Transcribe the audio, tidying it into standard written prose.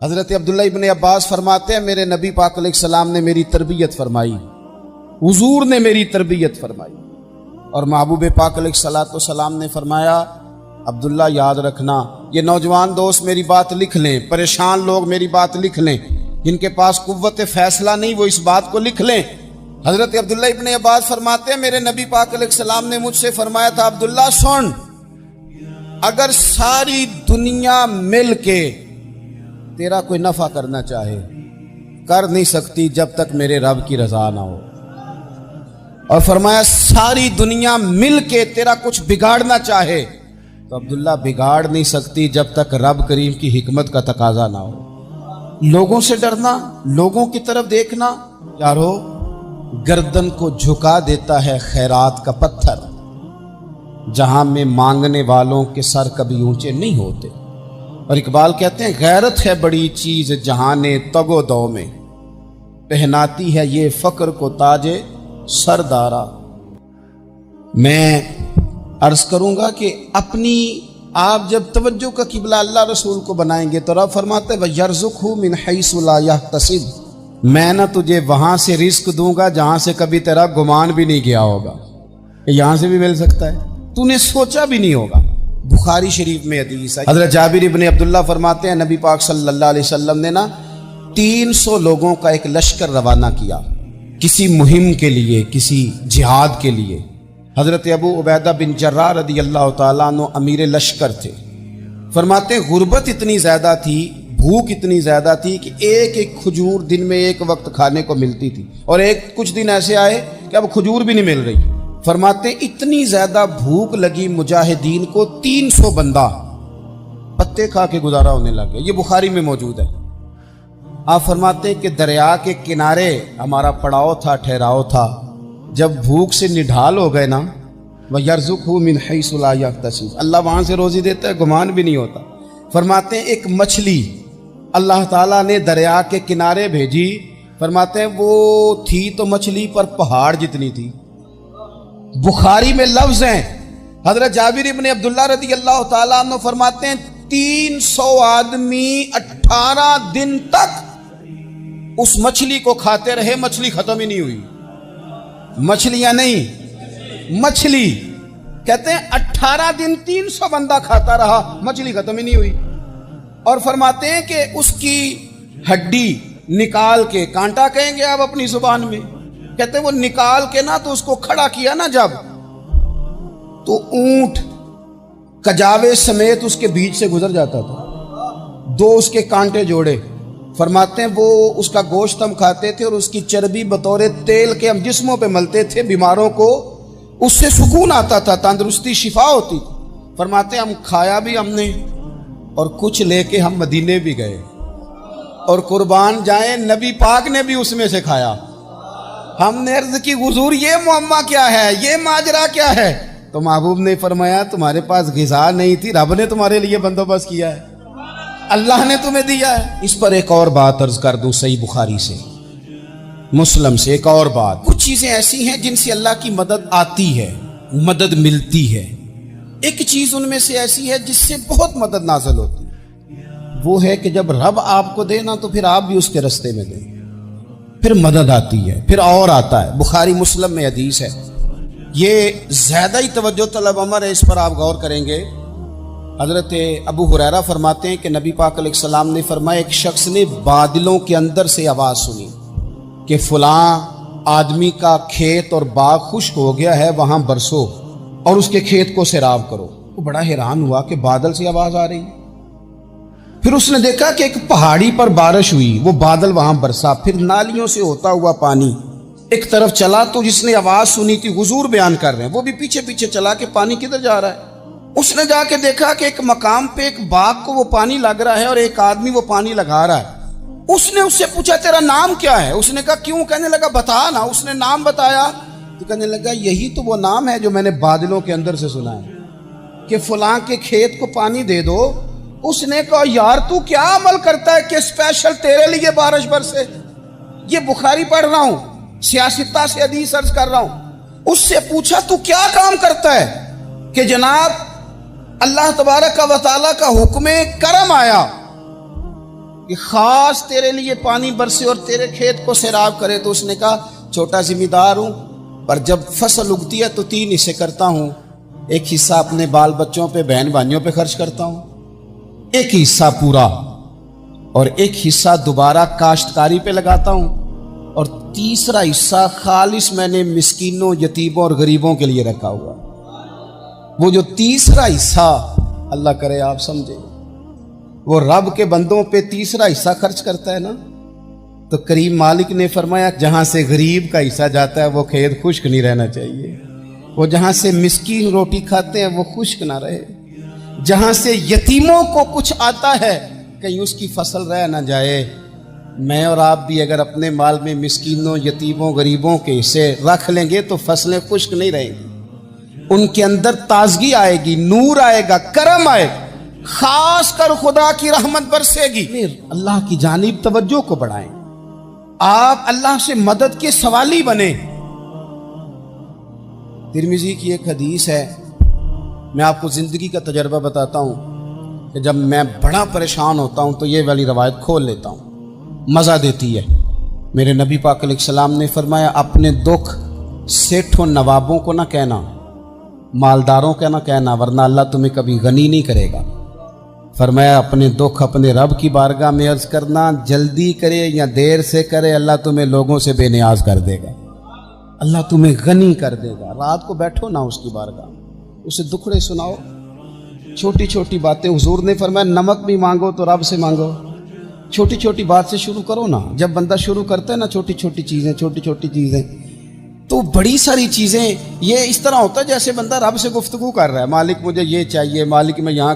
حضرت عبداللہ ابن عباس فرماتے ہیں میرے نبی پاک علیہ السلام نے میری تربیت فرمائی، حضور نے میری تربیت فرمائی، اور محبوب پاک علیہ السلام نے فرمایا عبداللہ یاد رکھنا، یہ نوجوان دوست میری بات لکھ لیں، پریشان لوگ میری بات لکھ لیں، جن کے پاس قوت فیصلہ نہیں وہ اس بات کو لکھ لیں۔ حضرت عبداللہ ابن عباس فرماتے ہیں میرے نبی پاک علیہ السلام نے مجھ سے فرمایا تھا عبداللہ سن، اگر ساری دنیا مل کے تیرا کوئی نفع کرنا چاہے کر نہیں سکتی جب تک میرے رب کی رضا نہ ہو، اور فرمایا ساری دنیا مل کے تیرا کچھ بگاڑنا چاہے تو عبداللہ بگاڑ نہیں سکتی جب تک رب کریم کی حکمت کا تقاضا نہ ہو۔ لوگوں سے ڈرنا، لوگوں کی طرف دیکھنا، یارو گردن کو جھکا دیتا ہے خیرات کا پتھر، جہاں میں مانگنے والوں کے سر کبھی اونچے نہیں ہوتے۔ اور اقبال کہتے ہیں غیرت ہے بڑی چیز جہاں تگ و دو میں، پہناتی ہے یہ فقر کو تاج سردارا۔ میں عرض کروں گا کہ اپنی آپ جب توجہ کا قبلہ اللہ رسول کو بنائیں گے تو رب فرماتے ہیں وَيَرْزُقْهُ مِنْ حَيْثُ لَا يَحْتَسِبُ، میں نہ تجھے وہاں سے رزق دوں گا جہاں سے کبھی تیرا گمان بھی نہیں گیا ہوگا، یہاں سے بھی مل سکتا ہے، تو نے سوچا بھی نہیں ہوگا۔ بخاری شریف میں حدیث ہے، حضرت جابر ابن عبداللہ فرماتے ہیں نبی پاک صلی اللہ علیہ وسلم نے 300 لوگوں کا ایک لشکر روانہ کیا کسی مہم کے لیے، کسی جہاد کے لیے۔ حضرت ابو عبیدہ بن جراح رضی اللہ تعالیٰ عنہ امیر لشکر تھے۔ فرماتے ہیں غربت اتنی زیادہ تھی، بھوک اتنی زیادہ تھی کہ ایک ایک کھجور دن میں ایک وقت کھانے کو ملتی تھی، اور کچھ دن ایسے آئے کہ اب کھجور بھی نہیں مل رہی۔ فرماتے ہیں اتنی زیادہ بھوک لگی مجاہدین کو 300 بندہ پتے کھا کے گزارا ہونے لگے، یہ بخاری میں موجود ہے۔ آپ فرماتے ہیں کہ دریا کے کنارے ہمارا پڑاؤ تھا، ٹھہراؤ تھا، جب بھوک سے نڈھال ہو گئے وَيَرْزُقْهُ مِنْ حَيْثُ لَا يَحْتَسِبُ، اللہ وہاں سے روزی دیتا ہے، گمان بھی نہیں ہوتا۔ فرماتے ہیں ایک مچھلی اللہ تعالیٰ نے دریا کے کنارے بھیجی، فرماتے ہیں وہ تھی تو مچھلی پر پہاڑ جتنی تھی۔ بخاری میں لفظ ہیں، حضرت جابر ابن عبداللہ رضی اللہ تعالیٰ عنہ فرماتے ہیں 300 آدمی 18 دن تک اس مچھلی کو کھاتے رہے، مچھلی ختم ہی نہیں ہوئی۔ مچھلیاں نہیں، مچھلی کہتے ہیں 18 دن 300 بندہ کھاتا رہا، مچھلی ختم ہی نہیں ہوئی۔ اور فرماتے ہیں کہ اس کی ہڈی نکال کے، کانٹا کہیں گے آپ اپنی زبان میں، کہتے ہیں وہ نکال کے تو اس کو کھڑا کیا جب تو اونٹ کجاوے سمیت اس کے بیچ سے گزر جاتا تھا، 2 اس کے کانٹے جوڑے۔ فرماتے ہیں وہ اس کا گوشت ہم کھاتے تھے اور اس کی چربی بطور تیل کے ہم جسموں پہ ملتے تھے، بیماروں کو اس سے سکون آتا تھا، تندرستی شفا ہوتی تھی۔ فرماتے ہیں ہم کھایا بھی ہم نے، اور کچھ لے کے ہم مدینے بھی گئے، اور قربان جائیں نبی پاک نے بھی اس میں سے کھایا۔ ہم نے عرض کی حضور یہ معمہ کیا ہے، یہ ماجرا کیا ہے؟ تو محبوب نے فرمایا تمہارے پاس غذا نہیں تھی، رب نے تمہارے لیے بندوبست کیا ہے، اللہ نے تمہیں دیا ہے۔ اس پر ایک اور بات عرض کر دوں، صحیح بخاری سے، مسلم سے ایک اور بات، کچھ چیزیں ایسی ہیں جن سے اللہ کی مدد آتی ہے، مدد ملتی ہے۔ ایک چیز ان میں سے ایسی ہے جس سے بہت مدد نازل ہوتی ہے، وہ ہے کہ جب رب آپ کو دے تو پھر آپ بھی اس کے رستے میں دیں، پھر مدد آتی ہے، پھر اور آتا ہے۔ بخاری مسلم میں حدیث ہے، یہ زیادہ ہی توجہ طلب امر ہے، اس پر آپ غور کریں گے۔ حضرت ابو ہریرہ فرماتے ہیں کہ نبی پاک علیہ السلام نے فرمایا ایک شخص نے بادلوں کے اندر سے آواز سنی کہ فلاں آدمی کا کھیت اور باغ خشک ہو گیا ہے، وہاں برسو اور اس کے کھیت کو سیراب کرو۔ وہ بڑا حیران ہوا کہ بادل سے آواز آ رہی ہے۔ پھر اس نے دیکھا کہ ایک پہاڑی پر بارش ہوئی، وہ بادل وہاں برسا، پھر نالیوں سے ہوتا ہوا پانی ایک طرف چلا، تو جس نے آواز سنی تھی حضور بیان کر رہے ہیں، وہ بھی پیچھے پیچھے چلا کہ پانی کدھر جا رہا ہے۔ اس نے جا کے دیکھا کہ ایک مقام پہ ایک باغ کو وہ پانی لگ رہا ہے اور ایک آدمی وہ پانی لگا رہا ہے۔ اس نے اس سے پوچھا تیرا نام کیا ہے؟ اس نے کہا کیوں؟ کہنے لگا بتا نا۔ اس نے نام بتایا تو کہنے لگا یہی تو وہ نام ہے جو میں نے بادلوں کے اندر سے سنا ہے کہ فلاں کے کھیت کو پانی دے دو۔ اس نے کہا یار تو کیا عمل کرتا ہے کہ اسپیشل تیرے لیے بارش برسے؟ یہ بخاری پڑھ رہا ہوں، سیاستہ سے حدیث عرض کر رہا ہوں۔ اس سے پوچھا تو کیا کام کرتا ہے کہ جناب اللہ تبارک و تعالیٰ کا حکم کرم آیا کہ خاص تیرے لیے پانی برسے اور تیرے کھیت کو سیراب کرے. تو اس نے کہا چھوٹا ذمہ دار ہوں، پر جب فصل اگتی ہے تو 3 حصے کرتا ہوں. ایک حصہ اپنے بال بچوں پہ، بہن بھائیوں پہ خرچ کرتا ہوں، ایک حصہ پورا، اور ایک حصہ دوبارہ کاشتکاری پہ لگاتا ہوں، اور تیسرا حصہ خالص میں نے مسکینوں، یتیموں اور غریبوں کے لیے رکھا ہوا. وہ جو تیسرا حصہ، اللہ کرے آپ سمجھے، وہ رب کے بندوں پہ تیسرا حصہ خرچ کرتا ہے نا، تو کریم مالک نے فرمایا جہاں سے غریب کا حصہ جاتا ہے وہ کھیت خشک نہیں رہنا چاہیے. وہ جہاں سے مسکین روٹی کھاتے ہیں وہ خشک نہ رہے. جہاں سے یتیموں کو کچھ آتا ہے کہیں اس کی فصل رہ نہ جائے. میں اور آپ بھی اگر اپنے مال میں مسکینوں، یتیموں، غریبوں کے حصے رکھ لیں گے تو فصلیں خشک نہیں رہیں گی. ان کے اندر تازگی آئے گی، نور آئے گا، کرم آئے گا، خاص کر خدا کی رحمت برسے گی. اللہ کی جانب توجہ کو بڑھائیں، آپ اللہ سے مدد کے سوالی بنیں. ترمذی کی ایک حدیث ہے، میں آپ کو زندگی کا تجربہ بتاتا ہوں کہ جب میں بڑا پریشان ہوتا ہوں تو یہ والی روایت کھول لیتا ہوں، مزہ دیتی ہے. میرے نبی پاک علیہ السلام نے فرمایا اپنے دکھ سیٹھوں نوابوں کو نہ کہنا، مالداروں کا نہ کہنا، ورنہ اللہ تمہیں کبھی غنی نہیں کرے گا. فرمایا اپنے دکھ اپنے رب کی بارگاہ میں عرض کرنا، جلدی کرے یا دیر سے کرے اللہ تمہیں لوگوں سے بے نیاز کر دے گا، اللہ تمہیں غنی کر دے گا. رات کو بیٹھو نا اس کی بارگاہ، اسے دکھڑے سناؤ، چھوٹی چھوٹی باتیں. حضور نے فرمایا نمک بھی مانگو تو رب سے مانگو. چھوٹی چھوٹی بات سے شروع کرو نا. جب بندہ شروع کرتا ہے نا چھوٹی چھوٹی چیزیں تو بڑی ساری چیزیں، یہ اس طرح ہوتا ہے جیسے بندہ رب سے گفتگو کر رہا ہے، مالک مجھے یہ چاہیے، مالک میں یہاں